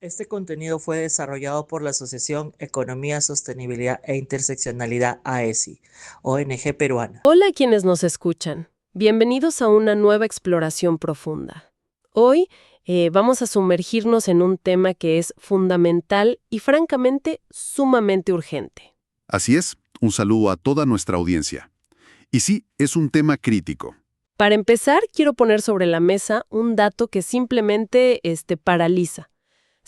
Este contenido fue desarrollado por la Asociación Economía, Sostenibilidad e Interseccionalidad AESI, ONG peruana. Hola a quienes nos escuchan. Bienvenidos a una nueva exploración profunda. Hoy vamos a sumergirnos en un tema que es fundamental y francamente sumamente urgente. Así es, un saludo a toda nuestra audiencia. Y sí, es un tema crítico. Para empezar, quiero poner sobre la mesa un dato que simplemente paraliza.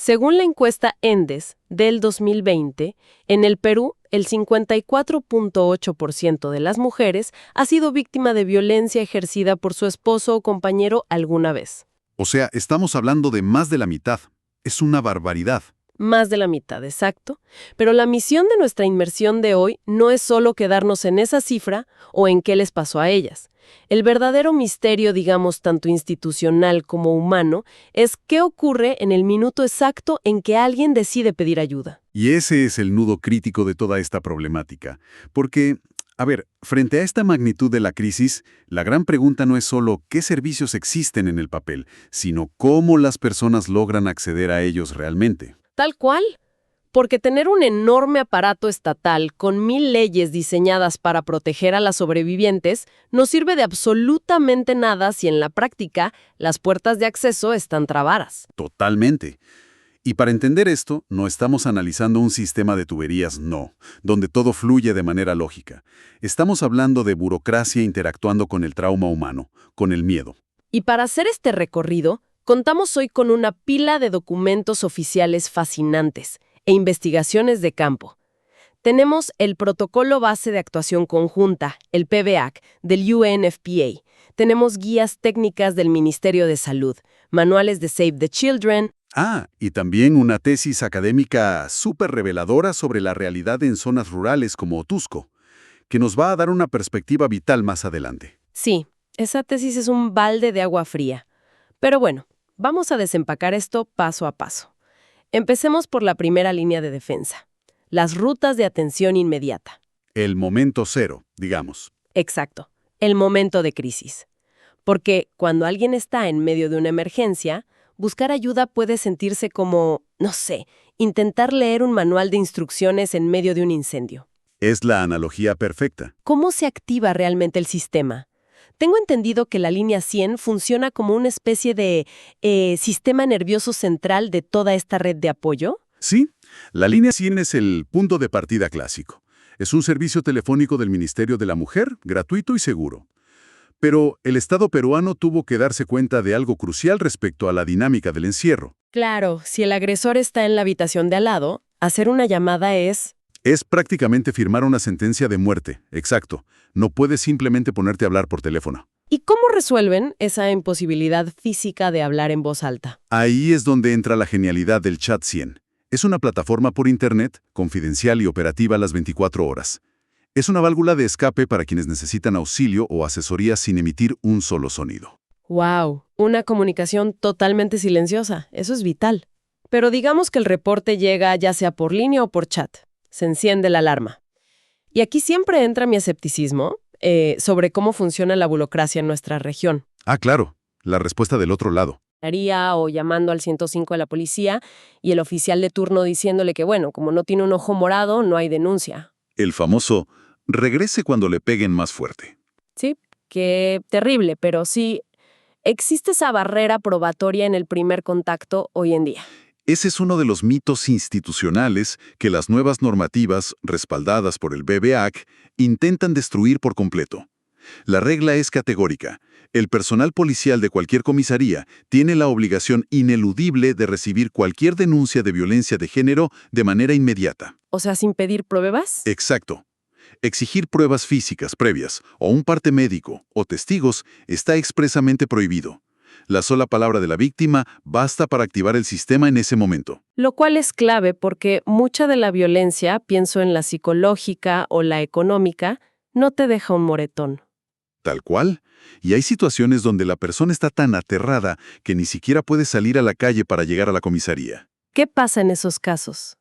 Según la encuesta ENDES del 2020, en el Perú, el 54.8% de las mujeres ha sido víctima de violencia ejercida por su esposo o compañero alguna vez. O sea, estamos hablando de más de la mitad. Es una barbaridad. Más de la mitad, exacto. Pero la misión de nuestra inmersión de hoy no es solo quedarnos en esa cifra o en qué les pasó a ellas. El verdadero misterio, digamos, tanto institucional como humano, es qué ocurre en el minuto exacto en que alguien decide pedir ayuda. Y ese es el nudo crítico de toda esta problemática. Porque, a ver, frente a esta magnitud de la crisis, la gran pregunta no es solo qué servicios existen en el papel, sino cómo las personas logran acceder a ellos realmente. Tal cual. Porque tener un enorme aparato estatal con 1000 leyes diseñadas para proteger a las sobrevivientes no sirve de absolutamente nada si en la práctica las puertas de acceso están trabadas. Totalmente. Y para entender esto, no estamos analizando un sistema de tuberías, no, donde todo fluye de manera lógica. Estamos hablando de burocracia interactuando con el trauma humano, con el miedo. Y para hacer este recorrido, contamos hoy con una pila de documentos oficiales fascinantes e investigaciones de campo. Tenemos el Protocolo Base de Actuación Conjunta, el PBAC, del UNFPA. Tenemos guías técnicas del Ministerio de Salud, manuales de Save the Children. Y también una tesis académica súper reveladora sobre la realidad en zonas rurales como Otusco, que nos va a dar una perspectiva vital más adelante. Sí, esa tesis es un balde de agua fría. Pero bueno, vamos a desempacar esto paso a paso. Empecemos por la primera línea de defensa, las rutas de atención inmediata. El momento cero, digamos. Exacto, el momento de crisis. Porque cuando alguien está en medio de una emergencia, buscar ayuda puede sentirse como, no sé, intentar leer un manual de instrucciones en medio de un incendio. Es la analogía perfecta. ¿Cómo se activa realmente el sistema? Tengo entendido que la línea 100 funciona como una especie de sistema nervioso central de toda esta red de apoyo. Sí, la línea 100 es el punto de partida clásico. Es un servicio telefónico del Ministerio de la Mujer, gratuito y seguro. Pero el Estado peruano tuvo que darse cuenta de algo crucial respecto a la dinámica del encierro. Claro, si el agresor está en la habitación de al lado, hacer una llamada es... Es prácticamente firmar una sentencia de muerte, exacto. No puedes simplemente ponerte a hablar por teléfono. ¿Y cómo resuelven esa imposibilidad física de hablar en voz alta? Ahí es donde entra la genialidad del Chat 100. Es una plataforma por Internet, confidencial y operativa las 24 horas. Es una válvula de escape para quienes necesitan auxilio o asesoría sin emitir un solo sonido. ¡Wow! Una comunicación totalmente silenciosa. Eso es vital. Pero digamos que el reporte llega ya sea por línea o por chat. Se enciende la alarma. Y aquí siempre entra mi escepticismo sobre cómo funciona la burocracia en nuestra región. Claro, la respuesta del otro lado. O llamando al 105 de la policía y el oficial de turno diciéndole que, bueno, como no tiene un ojo morado, no hay denuncia. El famoso regrese cuando le peguen más fuerte. Sí, qué terrible, pero sí, existe esa barrera probatoria en el primer contacto hoy en día. Ese es uno de los mitos institucionales que las nuevas normativas, respaldadas por el BBAC, intentan destruir por completo. La regla es categórica. El personal policial de cualquier comisaría tiene la obligación ineludible de recibir cualquier denuncia de violencia de género de manera inmediata. O sea, sin pedir pruebas. Exacto. Exigir pruebas físicas previas, o un parte médico, o testigos, está expresamente prohibido. La sola palabra de la víctima basta para activar el sistema en ese momento. Lo cual es clave porque mucha de la violencia, pienso en la psicológica o la económica, no te deja un moretón. Tal cual. Y hay situaciones donde la persona está tan aterrada que ni siquiera puede salir a la calle para llegar a la comisaría. ¿Qué pasa en esos casos?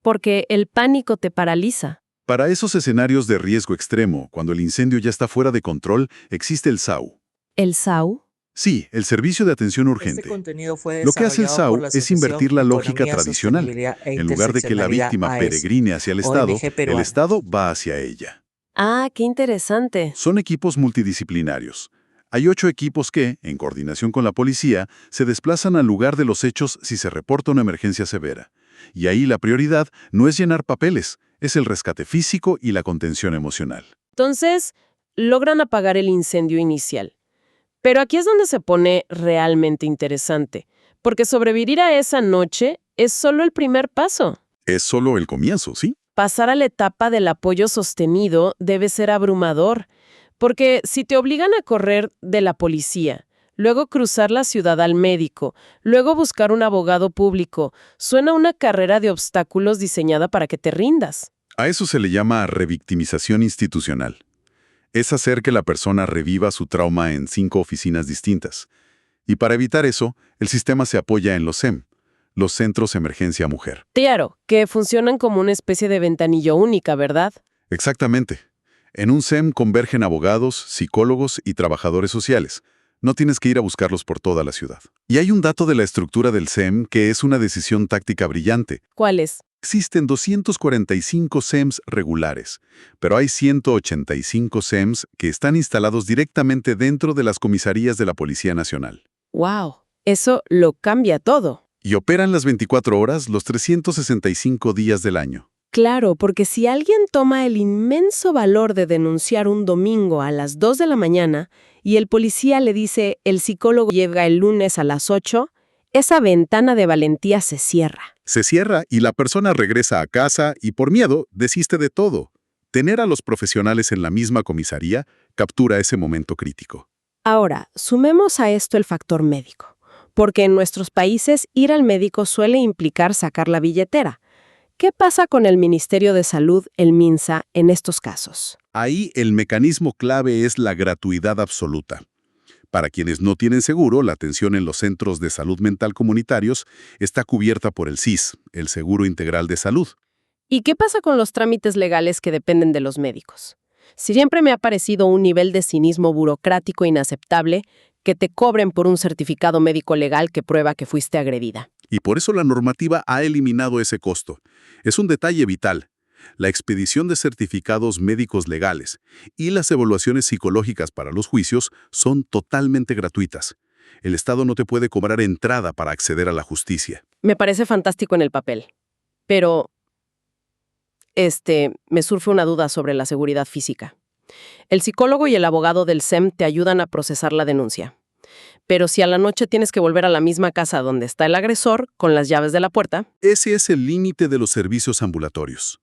Porque el pánico te paraliza. Para esos escenarios de riesgo extremo, cuando el incendio ya está fuera de control, existe el SAU. ¿El SAU? Sí, el servicio de atención Este urgente. contenido fue Lo que hace el desarrollado por SAU la es invertir la Asociación lógica Economía, tradicional. Sostenibilidad e En lugar de que la Interseccionalidad víctima AESI, peregrine hacia el ONG el peruana. Estado va hacia ella. Ah, qué interesante. Son equipos multidisciplinarios. Hay 8 equipos que, en coordinación con la policía, se desplazan al lugar de los hechos si se reporta una emergencia severa. Y ahí la prioridad no es llenar papeles, es el rescate físico y la contención emocional. Entonces, logran apagar el incendio inicial. Pero aquí es donde se pone realmente interesante, porque sobrevivir a esa noche es solo el primer paso. Es solo el comienzo, ¿sí? Pasar a la etapa del apoyo sostenido debe ser abrumador, porque si te obligan a correr de la policía, luego cruzar la ciudad al médico, luego buscar un abogado público, suena una carrera de obstáculos diseñada para que te rindas. A eso se le llama revictimización institucional. Es hacer que la persona reviva su trauma en 5 oficinas distintas. Y para evitar eso, el sistema se apoya en los CEM, los Centros Emergencia Mujer. Claro, que funcionan como una especie de ventanilla única, ¿verdad? Exactamente. En un CEM convergen abogados, psicólogos y trabajadores sociales. No tienes que ir a buscarlos por toda la ciudad. Y hay un dato de la estructura del CEM que es una decisión táctica brillante. ¿Cuáles? Existen 245 CEMs regulares, pero hay 185 CEMs que están instalados directamente dentro de las comisarías de la Policía Nacional. ¡Wow! Eso lo cambia todo. Y operan las 24 horas los 365 días del año. Claro, porque si alguien toma el inmenso valor de denunciar un domingo a las 2 de la mañana y el policía le dice el psicólogo llega el lunes a las 8, esa ventana de valentía se cierra. Se cierra y la persona regresa a casa y por miedo desiste de todo. Tener a los profesionales en la misma comisaría captura ese momento crítico. Ahora, sumemos a esto el factor médico, porque en nuestros países ir al médico suele implicar sacar la billetera. ¿Qué pasa con el Ministerio de Salud, el MINSA, en estos casos? Ahí el mecanismo clave es la gratuidad absoluta. Para quienes no tienen seguro, la atención en los centros de salud mental comunitarios está cubierta por el SIS, el Seguro Integral de Salud. ¿Y qué pasa con los trámites legales que dependen de los médicos? Siempre me ha parecido un nivel de cinismo burocrático inaceptable que te cobren por un certificado médico legal que prueba que fuiste agredida. Y por eso la normativa ha eliminado ese costo. Es un detalle vital. La expedición de certificados médicos legales y las evaluaciones psicológicas para los juicios son totalmente gratuitas. El Estado no te puede cobrar entrada para acceder a la justicia. Me parece fantástico en el papel, pero me surge una duda sobre la seguridad física. El psicólogo y el abogado del CEM te ayudan a procesar la denuncia. Pero si a la noche tienes que volver a la misma casa donde está el agresor, con las llaves de la puerta... Ese es el límite de los servicios ambulatorios.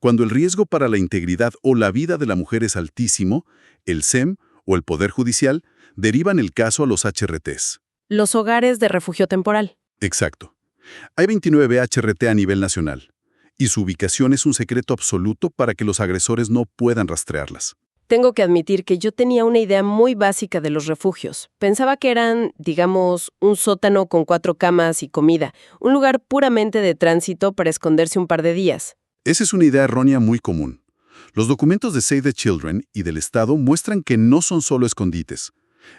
Cuando el riesgo para la integridad o la vida de la mujer es altísimo, el CEM o el Poder Judicial derivan el caso a los HRTs. Los hogares de refugio temporal. Exacto. Hay 29 HRT a nivel nacional, y su ubicación es un secreto absoluto para que los agresores no puedan rastrearlas. Tengo que admitir que yo tenía una idea muy básica de los refugios. Pensaba que eran, digamos, un sótano con 4 camas y comida, un lugar puramente de tránsito para esconderse un par de días. Esa es una idea errónea muy común. Los documentos de Save the Children y del Estado muestran que no son solo escondites.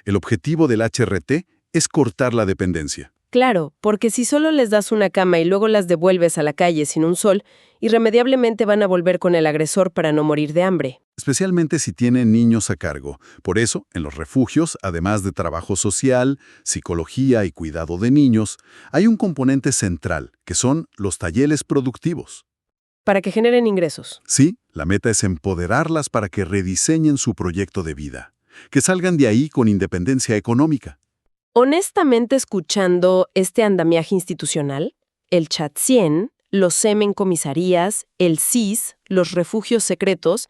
El objetivo del HRT es cortar la dependencia. Claro, porque si solo les das una cama y luego las devuelves a la calle sin un sol, irremediablemente van a volver con el agresor para no morir de hambre. Especialmente si tienen niños a cargo. Por eso, en los refugios, además de trabajo social, psicología y cuidado de niños, hay un componente central, que son los talleres productivos. Para que generen ingresos. Sí, la meta es empoderarlas para que rediseñen su proyecto de vida, que salgan de ahí con independencia económica. Honestamente, escuchando este andamiaje institucional, el Chat 100, los CEM en comisarías, el SIS, los refugios secretos,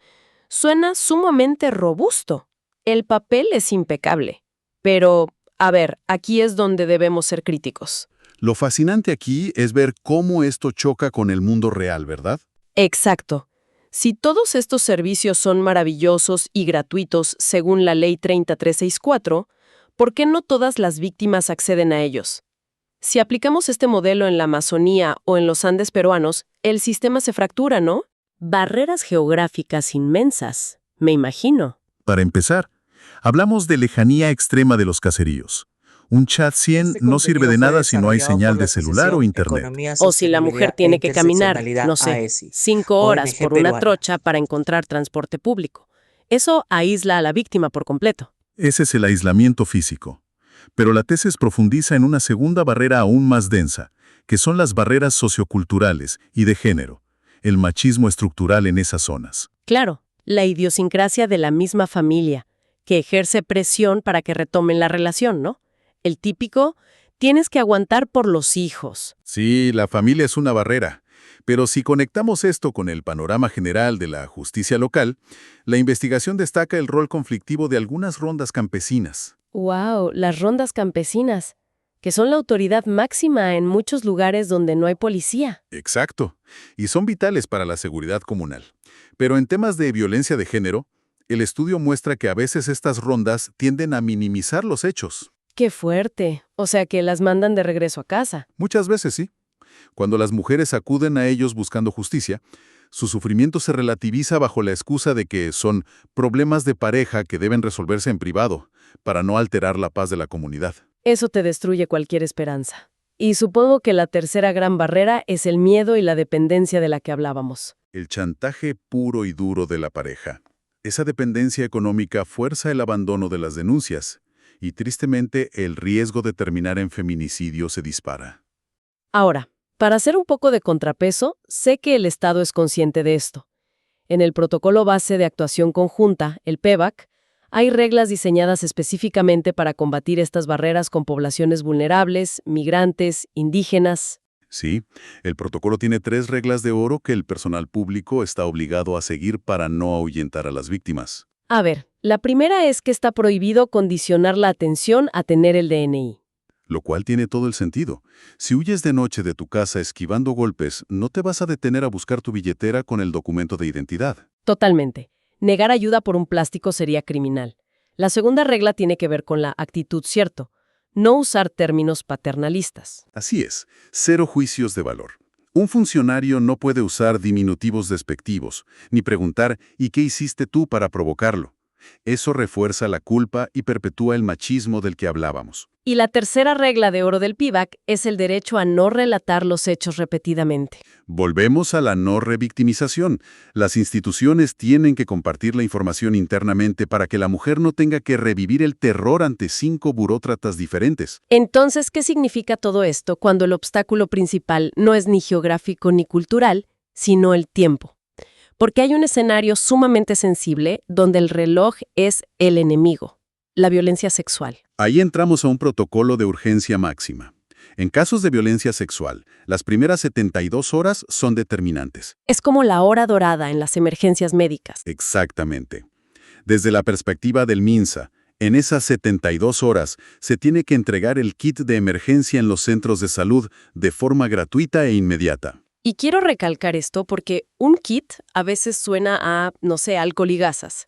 suena sumamente robusto. El papel es impecable. Pero, a ver, aquí es donde debemos ser críticos. Lo fascinante aquí es ver cómo esto choca con el mundo real, ¿verdad? Exacto. Si todos estos servicios son maravillosos y gratuitos según la Ley 30364, ¿por qué no todas las víctimas acceden a ellos? Si aplicamos este modelo en la Amazonía o en los Andes peruanos, el sistema se fractura, ¿no? Barreras geográficas inmensas, me imagino. Para empezar, hablamos de lejanía extrema de los caseríos. Un chat 100 Este no sirve contenido de fue nada si no hay desarrollado señal por la de celular o Asociación internet. Economía, O si la mujer Sostenibilidad e tiene que caminar, Interseccionalidad no sé, AESI, 5 horas ONG por una peruana. trocha para encontrar transporte público. Eso aísla a la víctima por completo. Ese es el aislamiento físico. Pero la tesis profundiza en una segunda barrera aún más densa, que son las barreras socioculturales y de género, el machismo estructural en esas zonas. Claro, la idiosincrasia de la misma familia, que ejerce presión para que retomen la relación, ¿no? El típico, tienes que aguantar por los hijos. Sí, la familia es una barrera, pero si conectamos esto con el panorama general de la justicia local, la investigación destaca el rol conflictivo de algunas rondas campesinas. ¡Wow! Las rondas campesinas, que son la autoridad máxima en muchos lugares donde no hay policía. Exacto, y son vitales para la seguridad comunal. Pero en temas de violencia de género, el estudio muestra que a veces estas rondas tienden a minimizar los hechos. ¡Qué fuerte! O sea que las mandan de regreso a casa. Muchas veces sí. Cuando las mujeres acuden a ellos buscando justicia, su sufrimiento se relativiza bajo la excusa de que son problemas de pareja que deben resolverse en privado, para no alterar la paz de la comunidad. Eso te destruye cualquier esperanza. Y supongo que la tercera gran barrera es el miedo y la dependencia de la que hablábamos. El chantaje puro y duro de la pareja. Esa dependencia económica fuerza el abandono de las denuncias, y tristemente el riesgo de terminar en feminicidio se dispara. Ahora, para hacer un poco de contrapeso, sé que el Estado es consciente de esto. En el Protocolo Base de Actuación Conjunta, el PEVAC, hay reglas diseñadas específicamente para combatir estas barreras con poblaciones vulnerables, migrantes, indígenas. Sí, el protocolo tiene 3 reglas de oro que el personal público está obligado a seguir para no ahuyentar a las víctimas. A ver, la primera es que está prohibido condicionar la atención a tener el DNI. Lo cual tiene todo el sentido. Si huyes de noche de tu casa esquivando golpes, no te vas a detener a buscar tu billetera con el documento de identidad. Totalmente. Negar ayuda por un plástico sería criminal. La segunda regla tiene que ver con la actitud, ¿cierto? No usar términos paternalistas. Así es, 0 juicios de valor. Un funcionario no puede usar diminutivos despectivos, ni preguntar ¿y qué hiciste tú para provocarlo? Eso refuerza la culpa y perpetúa el machismo del que hablábamos. Y la tercera regla de oro del PIVAC es el derecho a no relatar los hechos repetidamente. Volvemos a la no revictimización. Las instituciones tienen que compartir la información internamente para que la mujer no tenga que revivir el terror ante 5 burócratas diferentes. Entonces, ¿qué significa todo esto cuando el obstáculo principal no es ni geográfico ni cultural, sino el tiempo? Porque hay un escenario sumamente sensible donde el reloj es el enemigo, la violencia sexual. Ahí entramos a un protocolo de urgencia máxima. En casos de violencia sexual, las primeras 72 horas son determinantes. Es como la hora dorada en las emergencias médicas. Exactamente. Desde la perspectiva del MINSA, en esas 72 horas se tiene que entregar el kit de emergencia en los centros de salud de forma gratuita e inmediata. Y quiero recalcar esto porque un kit a veces suena a, no sé, alcohol y gasas.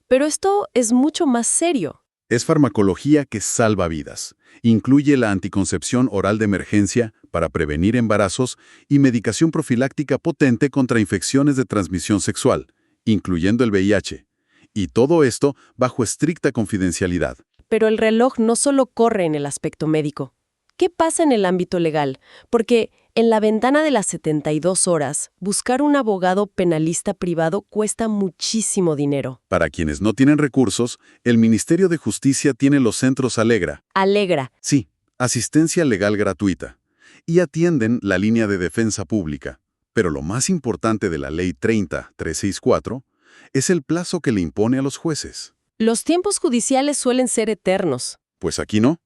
Pero esto es mucho más serio. Es farmacología que salva vidas. Incluye la anticoncepción oral de emergencia para prevenir embarazos y medicación profiláctica potente contra infecciones de transmisión sexual, incluyendo el VIH. Y todo esto bajo estricta confidencialidad. Pero el reloj no solo corre en el aspecto médico. ¿Qué pasa en el ámbito legal? Porque en la ventana de las 72 horas, buscar un abogado penalista privado cuesta muchísimo dinero. Para quienes no tienen recursos, el Ministerio de Justicia tiene los centros Alegra. Alegra. Sí, asistencia legal gratuita. Y atienden la línea de defensa pública. Pero lo más importante de la Ley 30-364 es el plazo que le impone a los jueces. Los tiempos judiciales suelen ser eternos. Pues aquí no.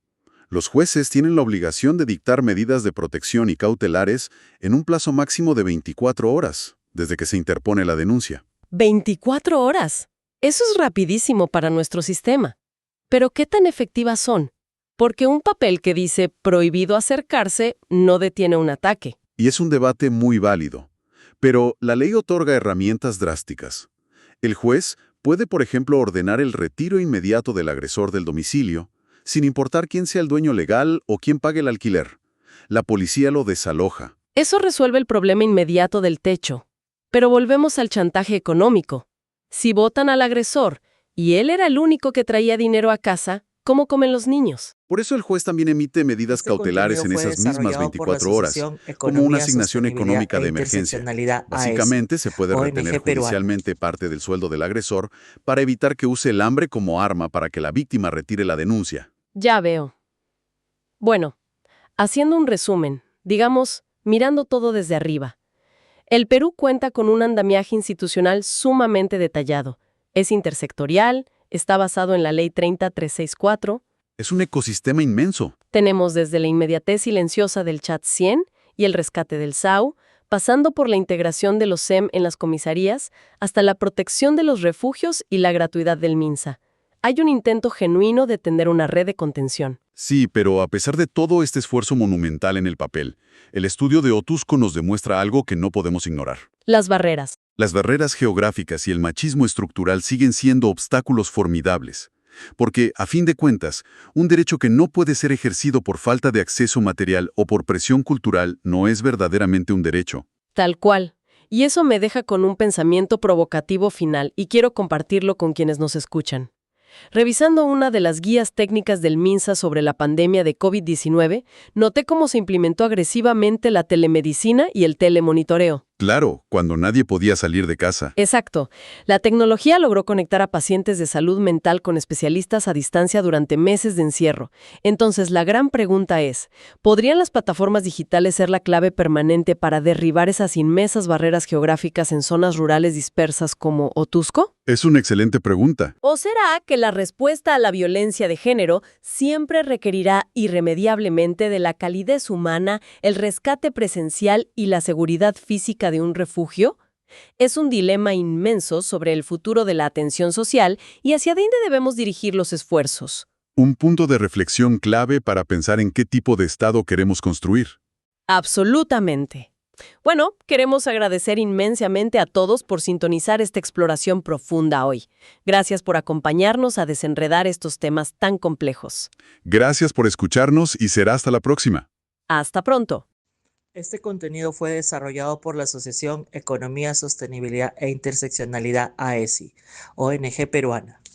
Los jueces tienen la obligación de dictar medidas de protección y cautelares en un plazo máximo de 24 horas, desde que se interpone la denuncia. ¡24 horas! Eso es rapidísimo para nuestro sistema. Pero ¿qué tan efectivas son? Porque un papel que dice prohibido acercarse no detiene un ataque. Y es un debate muy válido. Pero la ley otorga herramientas drásticas. El juez puede, por ejemplo, ordenar el retiro inmediato del agresor del domicilio, sin importar quién sea el dueño legal o quién pague el alquiler. La policía lo desaloja. Eso resuelve el problema inmediato del techo. Pero volvemos al chantaje económico. Si votan al agresor y él era el único que traía dinero a casa, ¿Cómo comen los niños? Por eso el juez también emite medidas Este cautelares contenido en fue esas mismas desarrollado por la 24 horas, Asociación como una Economía, asignación Sostenibilidad económica e de emergencia. Interseccionalidad AESI, Básicamente, se puede retener ONG peruana. judicialmente parte del sueldo del agresor para evitar que use el hambre como arma para que la víctima retire la denuncia. Ya veo. Bueno, haciendo un resumen, digamos, mirando todo desde arriba. El Perú cuenta con un andamiaje institucional sumamente detallado. Es intersectorial, está basado en la Ley 30364. Es un ecosistema inmenso. Tenemos desde la inmediatez silenciosa del Chat 100 y el rescate del SAU, pasando por la integración de los SEM en las comisarías, hasta la protección de los refugios y la gratuidad del MINSA. Hay un intento genuino de tener una red de contención. Sí, pero a pesar de todo este esfuerzo monumental en el papel, el estudio de Otusco nos demuestra algo que no podemos ignorar. Las barreras. Las barreras geográficas y el machismo estructural siguen siendo obstáculos formidables. Porque, a fin de cuentas, un derecho que no puede ser ejercido por falta de acceso material o por presión cultural no es verdaderamente un derecho. Tal cual. Y eso me deja con un pensamiento provocativo final y quiero compartirlo con quienes nos escuchan. Revisando una de las guías técnicas del MINSA sobre la pandemia de COVID-19, noté cómo se implementó agresivamente la telemedicina y el telemonitoreo. Claro, cuando nadie podía salir de casa. Exacto. La tecnología logró conectar a pacientes de salud mental con especialistas a distancia durante meses de encierro. Entonces, la gran pregunta es, ¿podrían las plataformas digitales ser la clave permanente para derribar esas inmensas barreras geográficas en zonas rurales dispersas como Otusco? Es una excelente pregunta. ¿O será que la respuesta a la violencia de género siempre requerirá irremediablemente de la calidez humana, el rescate presencial y la seguridad física de un refugio? Es un dilema inmenso sobre el futuro de la atención social y hacia dónde debemos dirigir los esfuerzos. Un punto de reflexión clave para pensar en qué tipo de Estado queremos construir. Absolutamente. Bueno, queremos agradecer inmensamente a todos por sintonizar esta exploración profunda hoy. Gracias por acompañarnos a desenredar estos temas tan complejos. Gracias por escucharnos y será hasta la próxima. Hasta pronto. Este contenido fue desarrollado por la Asociación Economía, Sostenibilidad e Interseccionalidad AESI, ONG peruana.